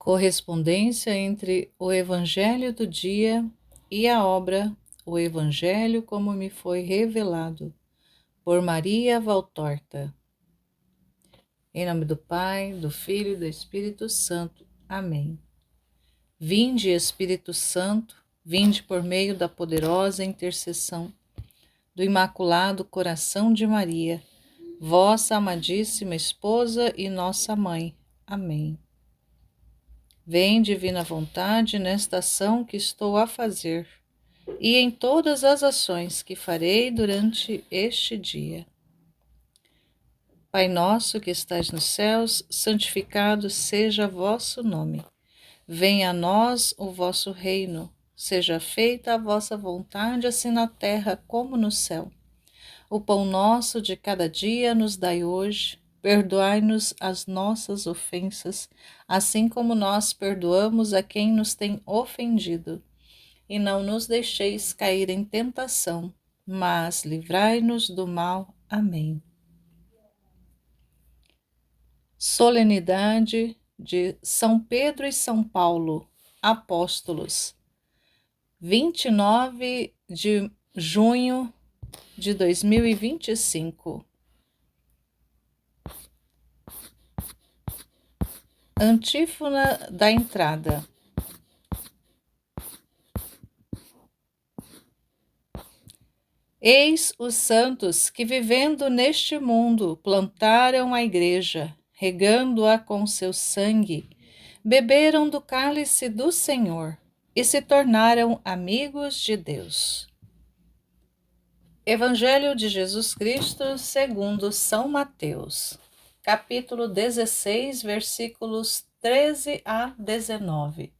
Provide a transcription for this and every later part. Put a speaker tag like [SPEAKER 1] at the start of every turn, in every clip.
[SPEAKER 1] Correspondência entre o Evangelho do dia e a obra O Evangelho como me foi revelado, por Maria Valtorta. Em nome do Pai, do Filho e do Espírito Santo. Amém. Vinde, Espírito Santo, vinde por meio da poderosa intercessão do Imaculado Coração de Maria, vossa amadíssima esposa e nossa mãe. Amém. Vem, divina vontade, nesta ação que estou a fazer e em todas as ações que farei durante este dia. Pai nosso que estais nos céus, santificado seja vosso nome. Venha a nós o vosso reino. Seja feita a vossa vontade, assim na terra como no céu. O pão nosso de cada dia nos dai hoje. Perdoai-nos as nossas ofensas, assim como nós perdoamos a quem nos tem ofendido. E não nos deixeis cair em tentação, mas livrai-nos do mal. Amém. Solenidade de São Pedro e São Paulo, apóstolos, 29 de junho de 2025. Antífona da entrada. Eis os santos que, vivendo neste mundo, plantaram a igreja, regando-a com seu sangue, beberam do cálice do Senhor e se tornaram amigos de Deus. Evangelho de Jesus Cristo segundo São Mateus, capítulo 16, versículos 13 a 19.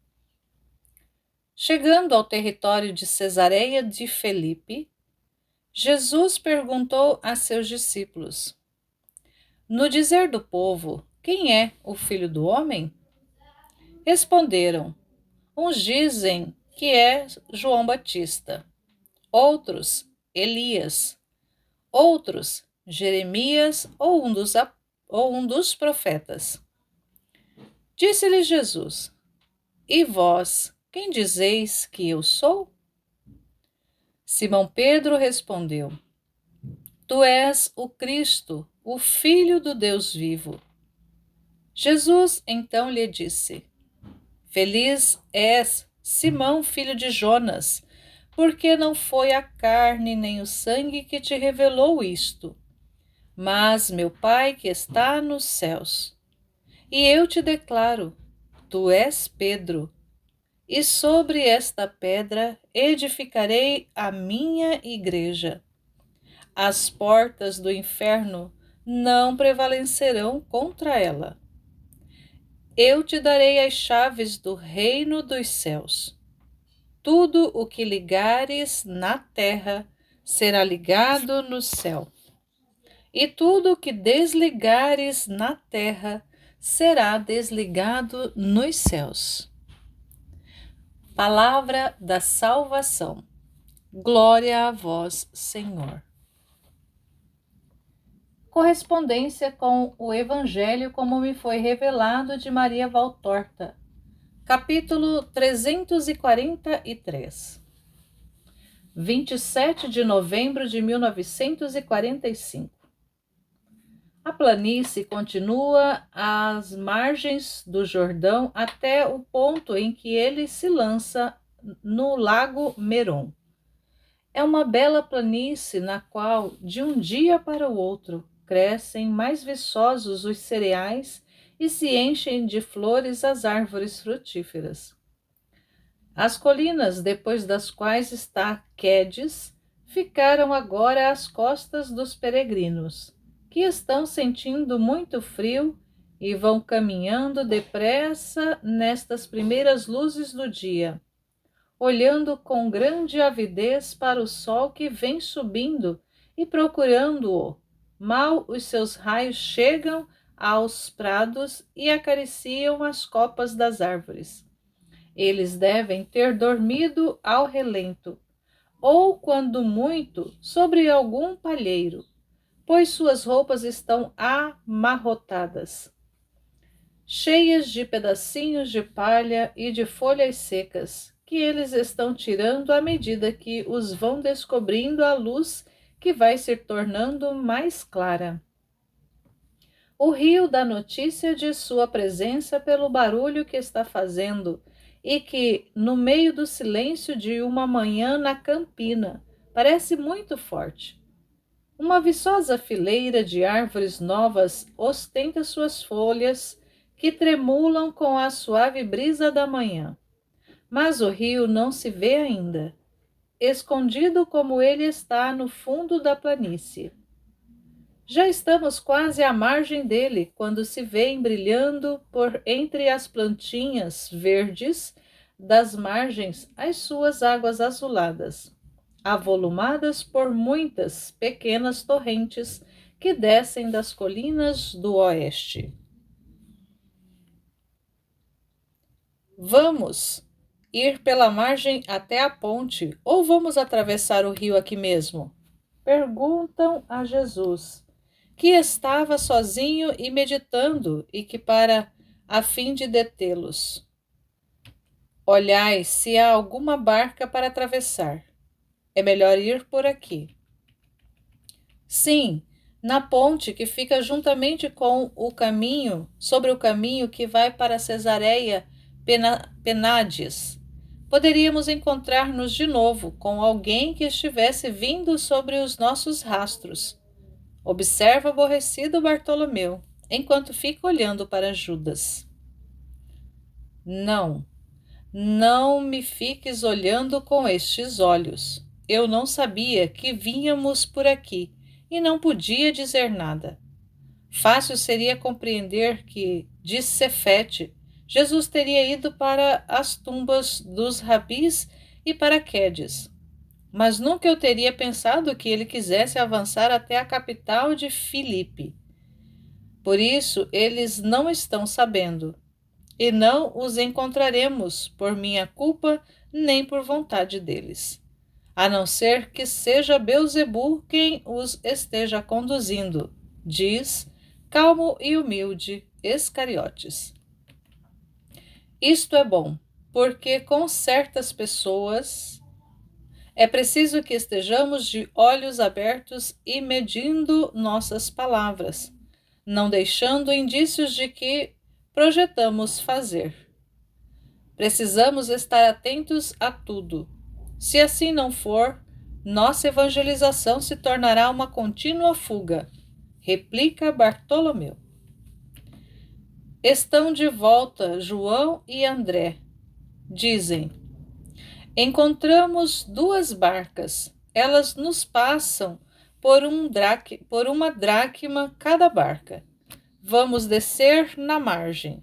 [SPEAKER 1] Chegando ao território de Cesareia de Filipe, Jesus perguntou a seus discípulos: No dizer do povo, quem é o Filho do Homem? Responderam: uns dizem que é João Batista, outros Elias, outros Jeremias ou um dos profetas. Disse-lhe Jesus: E vós, quem dizeis que eu sou? Simão Pedro respondeu: Tu és o Cristo, o Filho do Deus vivo. Jesus então lhe disse: Feliz és, Simão, filho de Jonas, porque não foi a carne nem o sangue que te revelou isto, mas meu Pai que está nos céus. E eu te declaro: tu és Pedro, e sobre esta pedra edificarei a minha igreja. As portas do inferno não prevalecerão contra ela. Eu te darei as chaves do reino dos céus. Tudo o que ligares na terra será ligado no céu, e tudo o que desligares na terra será desligado nos céus. Palavra da salvação. Glória a vós, Senhor. Correspondência com o Evangelho como me foi revelado de Maria Valtorta, capítulo 343. 27 de novembro de 1945. A planície continua às margens do Jordão até o ponto em que ele se lança no Lago Meron. É uma bela planície na qual, de um dia para o outro, crescem mais viçosos os cereais e se enchem de flores as árvores frutíferas. As colinas, depois das quais está Quedes, ficaram agora às costas dos peregrinos, que estão sentindo muito frio e vão caminhando depressa nestas primeiras luzes do dia, olhando com grande avidez para o sol que vem subindo e procurando-o. Mal os seus raios chegam aos prados e acariciam as copas das árvores. Eles devem ter dormido ao relento, ou, quando muito, sobre algum palheiro, pois suas roupas estão amarrotadas. cheias de pedacinhos de palha e de folhas secas, que eles estão tirando à medida que os vão descobrindo a luz que vai se tornando mais clara. O rio dá notícia de sua presença pelo barulho que está fazendo e que, no meio do silêncio de uma manhã na campina, parece muito forte. Uma viçosa fileira de árvores novas ostenta suas folhas que tremulam com a suave brisa da manhã. Mas o rio não se vê ainda, escondido como ele está no fundo da planície. Já estamos quase à margem dele, quando se vêem brilhando por entre as plantinhas verdes das margens as suas águas azuladas, avolumadas por muitas pequenas torrentes que descem das colinas do oeste. Vamos ir pela margem até a ponte, ou vamos atravessar o rio aqui mesmo? Perguntam a Jesus, que estava sozinho e meditando, e que para a fim de detê-los. Olhai se há alguma barca para atravessar. É melhor ir por aqui. Sim, na ponte que fica juntamente com o caminho, sobre o caminho que vai para Cesareia Penades. Poderíamos encontrar-nos de novo com alguém que estivesse vindo sobre os nossos rastros. Observa aborrecido Bartolomeu, enquanto fica olhando para Judas. Não, não me fiques olhando com estes olhos. Eu não sabia que vínhamos por aqui e não podia dizer nada. Fácil seria compreender que, de Cefete, Jesus teria ido para as tumbas dos rabis e para Quedes. Mas nunca eu teria pensado que ele quisesse avançar até a capital de Filipe. Por isso, eles não estão sabendo, e não os encontraremos por minha culpa nem por vontade deles, a não ser que seja Beelzebu quem os esteja conduzindo, diz, calmo e humilde, Iscariotes. Isto é bom, porque com certas pessoas é preciso que estejamos de olhos abertos e medindo nossas palavras, não deixando indícios de que projetamos fazer. Precisamos estar atentos a tudo. Se assim não for, nossa evangelização se tornará uma contínua fuga, replica Bartolomeu. Estão de volta João e André. Dizem: encontramos 2 barcas. Elas nos passam por uma dracma cada barca. Vamos descer na margem.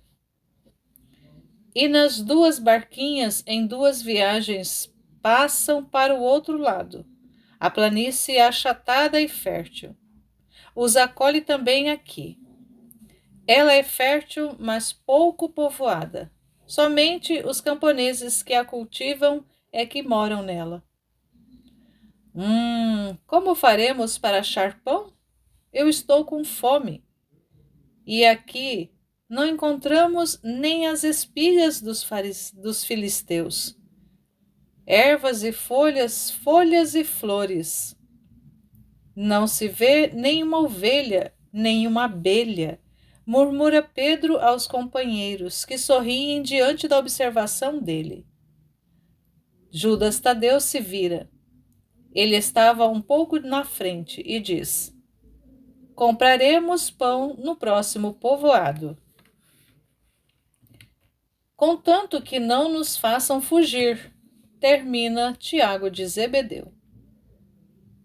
[SPEAKER 1] E nas 2 barquinhas, em 2 viagens, passam para o outro lado. A planície é achatada e fértil. Os acolhe também aqui. Ela é fértil, mas pouco povoada. Somente os camponeses que a cultivam é que moram nela. Como faremos para achar pão? Eu estou com fome. E aqui não encontramos nem as espigas dos filisteus. Ervas e folhas, folhas e flores. Não se vê nem uma ovelha, nem uma abelha, murmura Pedro aos companheiros, que sorriem diante da observação dele. Judas Tadeu se vira. Ele estava um pouco na frente e diz: compraremos pão no próximo povoado. Contanto que não nos façam fugir, termina Tiago de Zebedeu.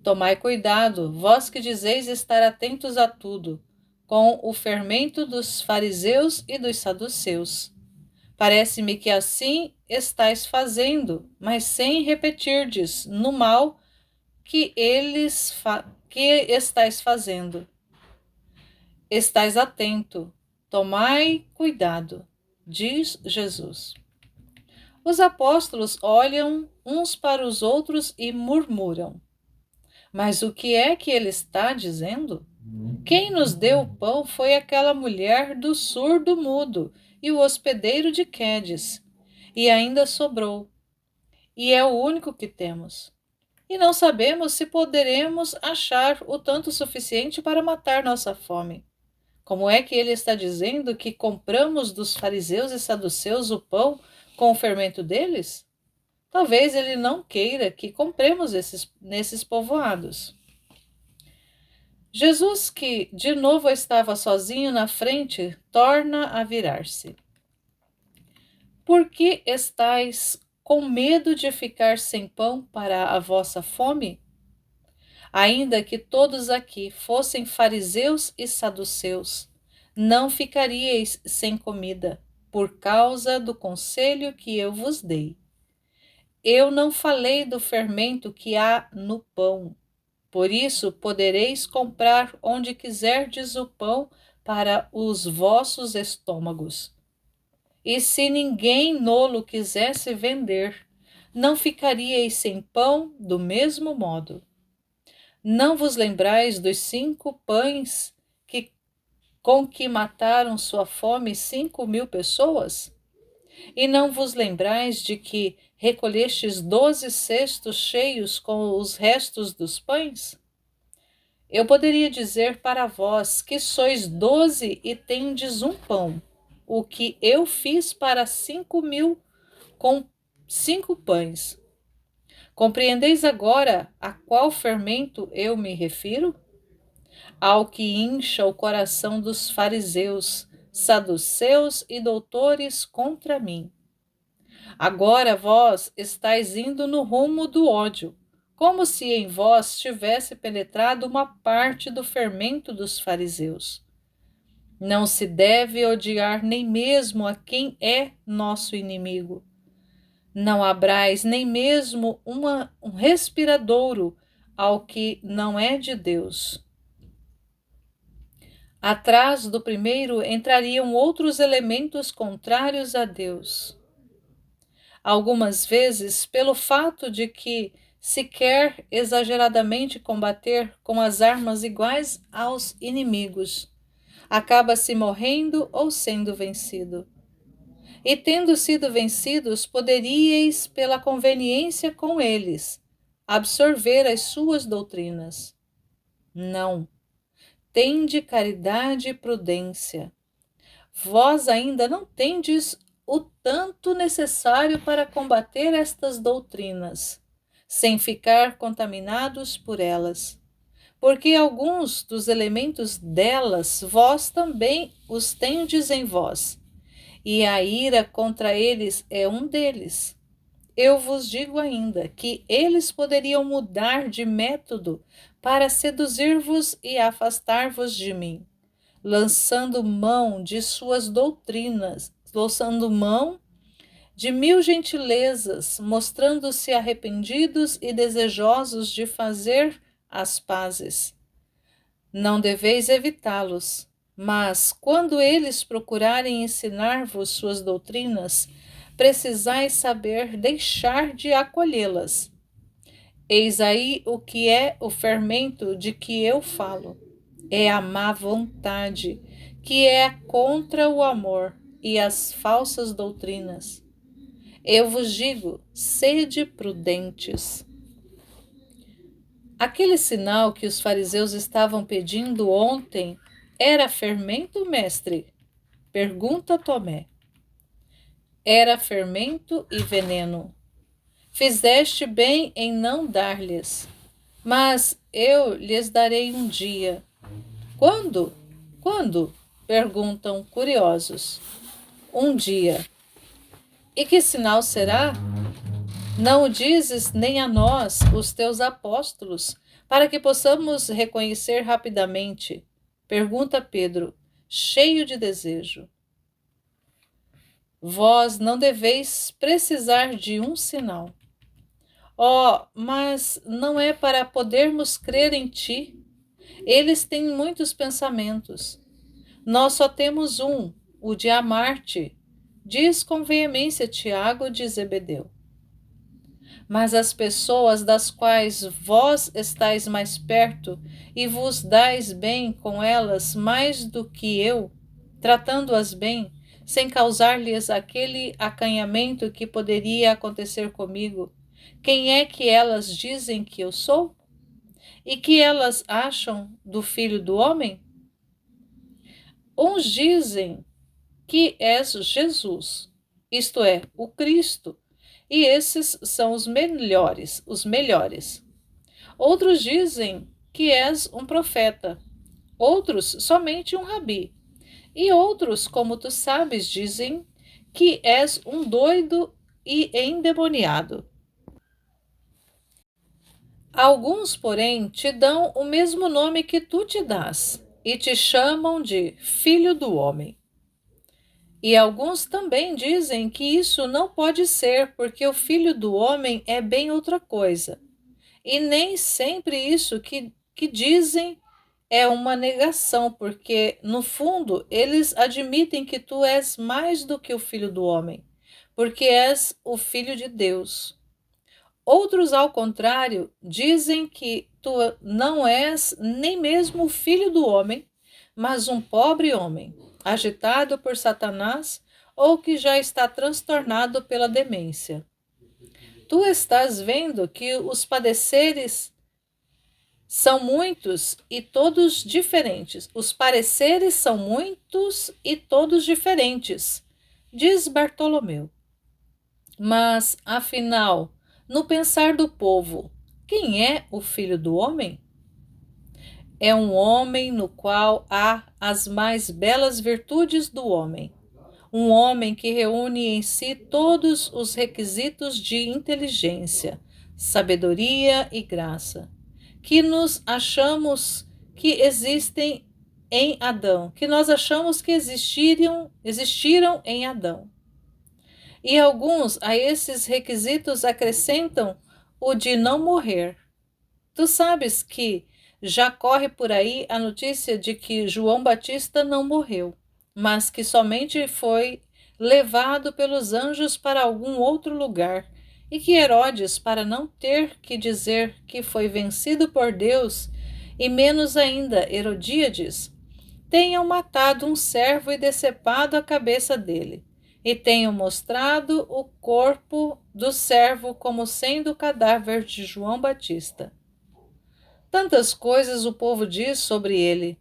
[SPEAKER 1] Tomai cuidado, vós que dizeis estar atentos a tudo, com o fermento dos fariseus e dos saduceus. Parece-me que assim estais fazendo, mas sem repetirdes no mal que estais fazendo. Estais atento, tomai cuidado, diz Jesus. Os apóstolos olham uns para os outros e murmuram. Mas o que é que ele está dizendo? Quem nos deu o pão foi aquela mulher do surdo-mudo e o hospedeiro de Quedes, e ainda sobrou, e é o único que temos. E não sabemos se poderemos achar o tanto suficiente para matar nossa fome. Como é que ele está dizendo que compramos dos fariseus e saduceus o pão com o fermento deles? Talvez ele não queira que compremos nesses povoados. Jesus, que de novo estava sozinho na frente, torna a virar-se. Por que estáis com medo de ficar sem pão para a vossa fome? Ainda que todos aqui fossem fariseus e saduceus, não ficaríeis sem comida, por causa do conselho que eu vos dei. Eu não falei do fermento que há no pão. Por isso podereis comprar onde quiserdes o pão para os vossos estômagos. E se ninguém nolo quisesse vender, não ficaríeis sem pão do mesmo modo. Não vos lembrais dos 5 pães com que mataram sua fome 5.000 pessoas? E não vos lembrais de que recolhestes 12 cestos cheios com os restos dos pães? Eu poderia dizer para vós que sois 12 e tendes um pão, o que eu fiz para 5.000 com 5 pães. Compreendeis agora a qual fermento eu me refiro? Ao que incha o coração dos fariseus, saduceus e doutores contra mim. Agora vós estáis indo no rumo do ódio, como se em vós tivesse penetrado uma parte do fermento dos fariseus. Não se deve odiar nem mesmo a quem é nosso inimigo. Não abrais nem mesmo um respiradouro ao que não é de Deus. Atrás do primeiro entrariam outros elementos contrários a Deus. Algumas vezes, pelo fato de que se quer exageradamente combater com as armas iguais aos inimigos, acaba-se morrendo ou sendo vencido. E tendo sido vencidos, poderíeis, pela conveniência com eles, absorver as suas doutrinas. Não. Tende caridade e prudência. Vós ainda não tendes o tanto necessário para combater estas doutrinas, sem ficar contaminados por elas, porque alguns dos elementos delas vós também os tendes em vós, e a ira contra eles é um deles. Eu vos digo ainda que eles poderiam mudar de método para seduzir-vos e afastar-vos de mim, lançando mão de suas doutrinas, lançando mão de 1000 gentilezas, mostrando-se arrependidos e desejosos de fazer as pazes. Não deveis evitá-los, mas, quando eles procurarem ensinar-vos suas doutrinas, precisais saber deixar de acolhê-las. Eis aí o que é o fermento de que eu falo. É a má vontade, que é contra o amor e as falsas doutrinas. Eu vos digo, sede prudentes. Aquele sinal que os fariseus estavam pedindo ontem era fermento, mestre? Pergunta Tomé. Era fermento e veneno. Fizeste bem em não dar-lhes, mas eu lhes darei um dia. Quando? Quando? Perguntam curiosos. Um dia. E que sinal será? Não o dizes nem a nós, os teus apóstolos, para que possamos reconhecer rapidamente? Pergunta Pedro, cheio de desejo. Vós não deveis precisar de um sinal. Oh, mas não é para podermos crer em ti. Eles têm muitos pensamentos. Nós só temos um, o de amar-te, diz com veemência Tiago de Zebedeu. Mas as pessoas das quais vós estáis mais perto e vos dais bem com elas mais do que eu, tratando-as bem, sem causar-lhes aquele acanhamento que poderia acontecer comigo, quem é que elas dizem que eu sou? E que elas acham do Filho do Homem? Uns dizem que és Jesus, isto é, o Cristo, e esses são os melhores. Outros dizem que és um profeta, outros somente um rabi, e outros, como tu sabes, dizem que és um doido e endemoniado. Alguns, porém, te dão o mesmo nome que tu te dás, e te chamam de Filho do Homem. E alguns também dizem que isso não pode ser, porque o Filho do Homem é bem outra coisa. E nem sempre isso que dizem é uma negação, porque, no fundo, eles admitem que tu és mais do que o Filho do Homem, porque és o Filho de Deus. Outros, ao contrário, dizem que tu não és nem mesmo o Filho do Homem, mas um pobre homem, agitado por Satanás ou que já está transtornado pela demência. Tu estás vendo que os padeceres são muitos e todos diferentes. Os pareceres são muitos e todos diferentes, diz Bartolomeu. Mas, afinal, no pensar do povo, quem é o Filho do Homem? É um homem no qual há as mais belas virtudes do homem. Um homem que reúne em si todos os requisitos de inteligência, sabedoria e graça, que nos achamos que existem em Adão, que nós achamos que existiram em Adão. E alguns a esses requisitos acrescentam o de não morrer. Tu sabes que já corre por aí a notícia de que João Batista não morreu, mas que somente foi levado pelos anjos para algum outro lugar, e que Herodes, para não ter que dizer que foi vencido por Deus, e menos ainda Herodíades, tenham matado um servo e decepado a cabeça dele, e tenham mostrado o corpo do servo como sendo o cadáver de João Batista. Tantas coisas o povo diz sobre ele.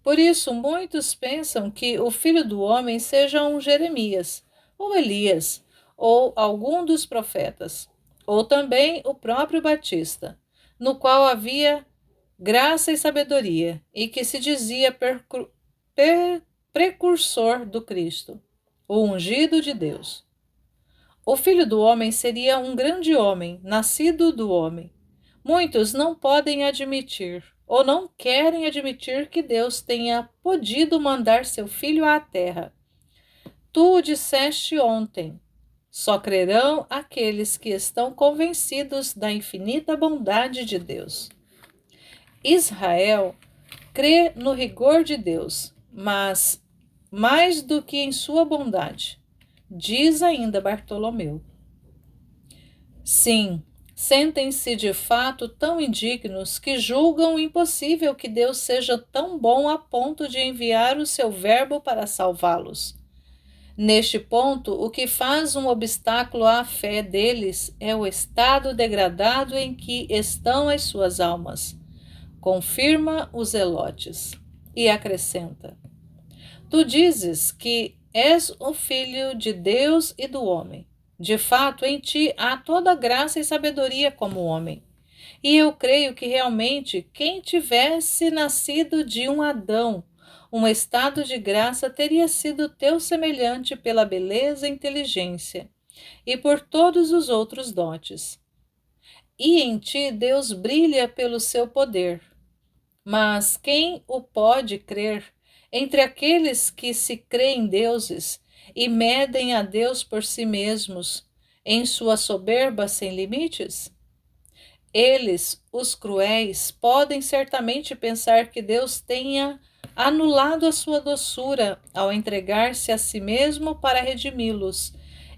[SPEAKER 1] Por isso, muitos pensam que o Filho do Homem seja um Jeremias, ou Elias, ou algum dos profetas, ou também o próprio Batista, no qual havia graça e sabedoria, e que se dizia precursor do Cristo, o ungido de Deus. O Filho do Homem seria um grande homem, nascido do homem. Muitos não podem admitir, ou não querem admitir que Deus tenha podido mandar seu Filho à terra. Tu o disseste ontem. Só crerão aqueles que estão convencidos da infinita bondade de Deus. Israel crê no rigor de Deus, mas mais do que em sua bondade, diz ainda Bartolomeu. Sim, sentem-se de fato tão indignos que julgam impossível que Deus seja tão bom a ponto de enviar o seu Verbo para salvá-los. Neste ponto, o que faz um obstáculo à fé deles é o estado degradado em que estão as suas almas, confirma os Zelotes, e acrescenta: Tu dizes que és o Filho de Deus e do homem. De fato, em ti há toda graça e sabedoria como homem. E eu creio que realmente quem tivesse nascido de um Adão, um estado de graça, teria sido teu semelhante pela beleza e inteligência, e por todos os outros dotes. E em ti Deus brilha pelo seu poder. Mas quem o pode crer entre aqueles que se creem deuses e medem a Deus por si mesmos, em sua soberba sem limites? Eles, os cruéis, podem certamente pensar que Deus tenha anulado a sua doçura ao entregar-se a si mesmo para redimi-los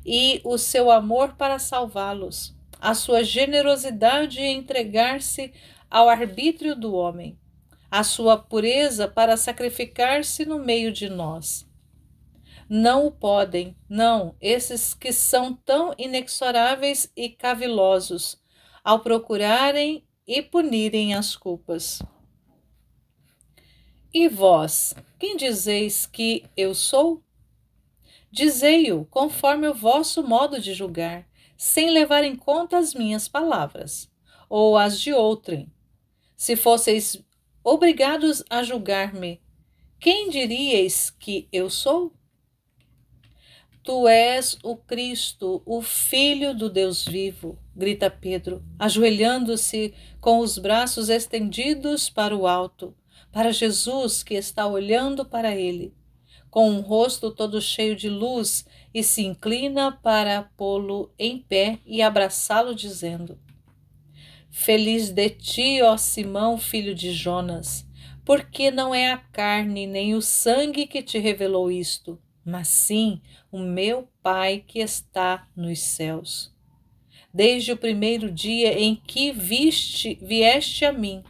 [SPEAKER 1] e o seu amor para salvá-los. a sua generosidade em entregar-se ao arbítrio do homem, a sua pureza para sacrificar-se no meio de nós. Não o podem, não, esses que são tão inexoráveis e cavilosos, ao procurarem e punirem as culpas. E vós, quem dizeis que eu sou? Dizei-o conforme o vosso modo de julgar, sem levar em conta as minhas palavras, ou as de outrem. Se fosseis obrigados a julgar-me, quem diríeis que eu sou? Tu és o Cristo, o Filho do Deus vivo, grita Pedro, ajoelhando-se com os braços estendidos para o alto, para Jesus que está olhando para ele, com um rosto todo cheio de luz, e se inclina para pô-lo em pé e abraçá-lo, dizendo: Feliz de ti, ó Simão, filho de Jonas, porque não é a carne nem o sangue que te revelou isto, mas sim o meu Pai que está nos céus. Desde o primeiro dia em que vieste a mim,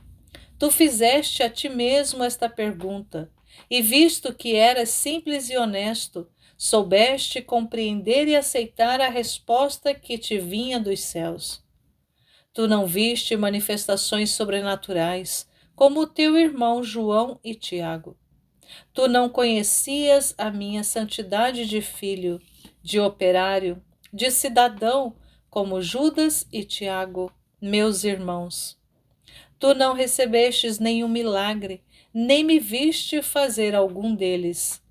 [SPEAKER 1] tu fizeste a ti mesmo esta pergunta, e visto que eras simples e honesto, soubeste compreender e aceitar a resposta que te vinha dos céus. Tu não viste manifestações sobrenaturais, como o teu irmão João e Tiago. Tu não conhecias a minha santidade de filho, de operário, de cidadão, como Judas e Tiago, meus irmãos. Tu não recebestes nenhum milagre, nem me viste fazer algum deles.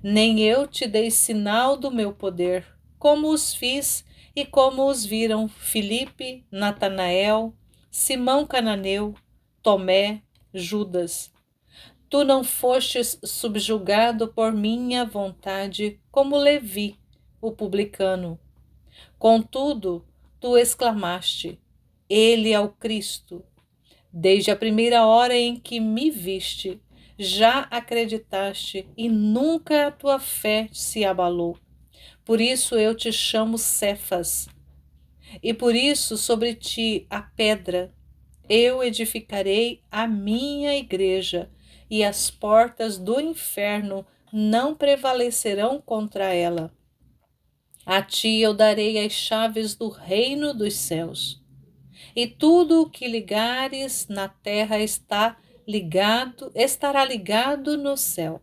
[SPEAKER 1] Nem eu te dei sinal do meu poder, como os fiz e como os viram Filipe, Natanael, Simão Cananeu, Tomé, Judas. Tu não fostes subjugado por minha vontade, como Levi, o publicano. Contudo, tu exclamaste: Ele é o Cristo. Desde a primeira hora em que me viste, já acreditaste e nunca a tua fé se abalou. Por isso eu te chamo Cefas, e por isso sobre ti a pedra. Eu edificarei a minha igreja, e as portas do inferno não prevalecerão contra ela. A ti eu darei as chaves do reino dos céus. E tudo o que ligares na terra estará ligado no céu.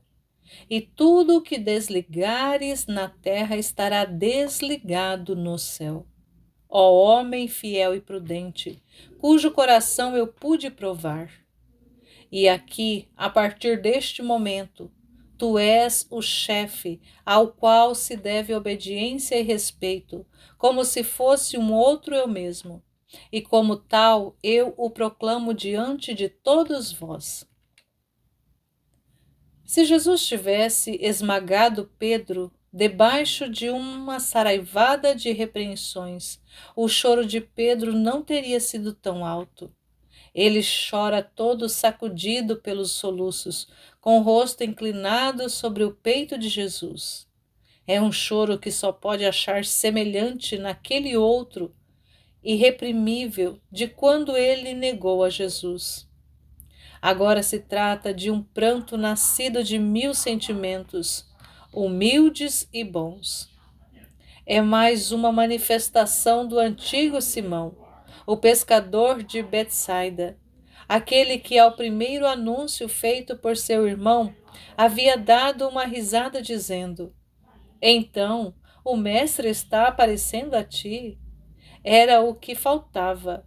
[SPEAKER 1] E tudo o que desligares na terra estará desligado no céu. Ó homem fiel e prudente, cujo coração eu pude provar. E aqui, a partir deste momento, tu és o chefe ao qual se deve obediência e respeito, como se fosse um outro eu mesmo. E como tal, eu o proclamo diante de todos vós. Se Jesus tivesse esmagado Pedro debaixo de uma saraivada de repreensões, o choro de Pedro não teria sido tão alto. Ele chora todo sacudido pelos soluços, com o rosto inclinado sobre o peito de Jesus. É um choro que só pode achar semelhante naquele outro irreprimível de quando ele negou a Jesus. Agora se trata de um pranto nascido de 1000 sentimentos, humildes e bons. É mais uma manifestação do antigo Simão, o pescador de Betsaida, aquele que ao primeiro anúncio feito por seu irmão havia dado uma risada dizendo: Então, o mestre está aparecendo a ti? Era o que faltava,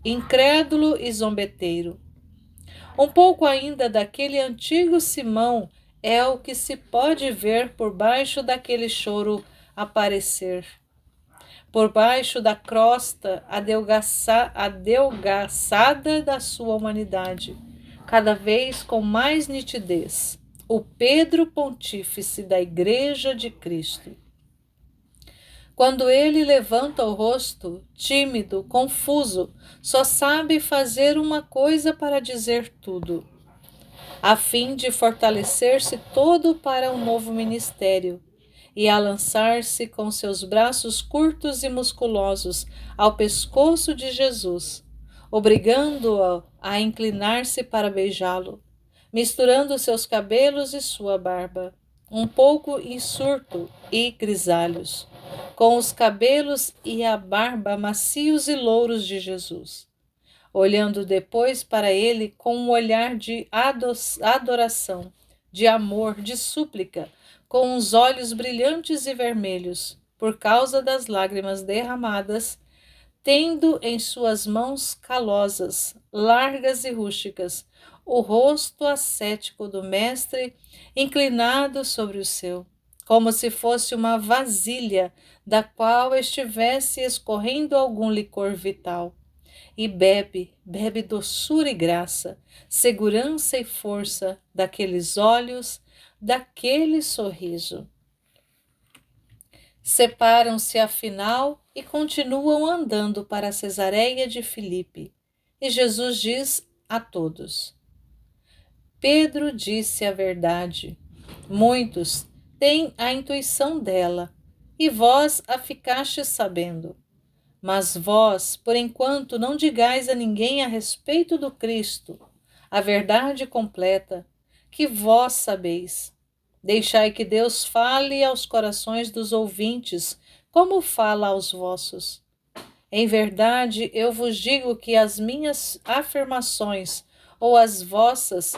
[SPEAKER 1] incrédulo e zombeteiro. Um pouco ainda daquele antigo Simão é o que se pode ver por baixo daquele choro aparecer. Por baixo da crosta adelgaçada da sua humanidade, cada vez com mais nitidez, o Pedro Pontífice da Igreja de Cristo. Quando ele levanta o rosto, tímido, confuso, só sabe fazer uma coisa para dizer tudo, a fim de fortalecer-se todo para um novo ministério. e a lançar-se com seus braços curtos e musculosos ao pescoço de Jesus, obrigando-o a inclinar-se para beijá-lo, misturando seus cabelos e sua barba, um pouco hirsute e grisalhos, com os cabelos e a barba macios e louros de Jesus, olhando depois para ele com um olhar de adoração, de amor, de súplica, com os olhos brilhantes e vermelhos, por causa das lágrimas derramadas, tendo em suas mãos calosas, largas e rústicas, o rosto ascético do mestre inclinado sobre o seu, como se fosse uma vasilha da qual estivesse escorrendo algum licor vital. E bebe doçura e graça, segurança e força daqueles olhos, daquele sorriso. Separam-se afinal e continuam andando para Cesareia de Filipe. E Jesus diz a todos: Pedro disse a verdade. Muitos têm a intuição dela, e vós a ficastes sabendo. Mas vós, por enquanto, não digais a ninguém a respeito do Cristo, a verdade completa, que vós sabeis. Deixai que Deus fale aos corações dos ouvintes, como fala aos vossos. Em verdade, eu vos digo que as minhas afirmações ou as vossas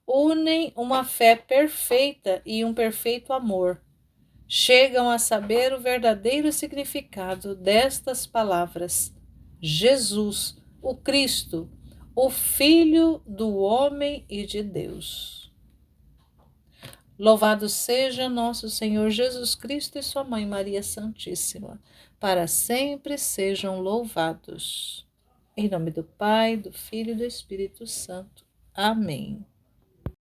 [SPEAKER 1] unem uma fé perfeita e um perfeito amor. Chegam a saber o verdadeiro significado destas palavras: Jesus, o Cristo, o Filho do homem e de Deus. Louvado seja nosso Senhor Jesus Cristo e sua mãe Maria Santíssima, para sempre sejam louvados. Em nome do Pai, do Filho e do Espírito Santo. Amém.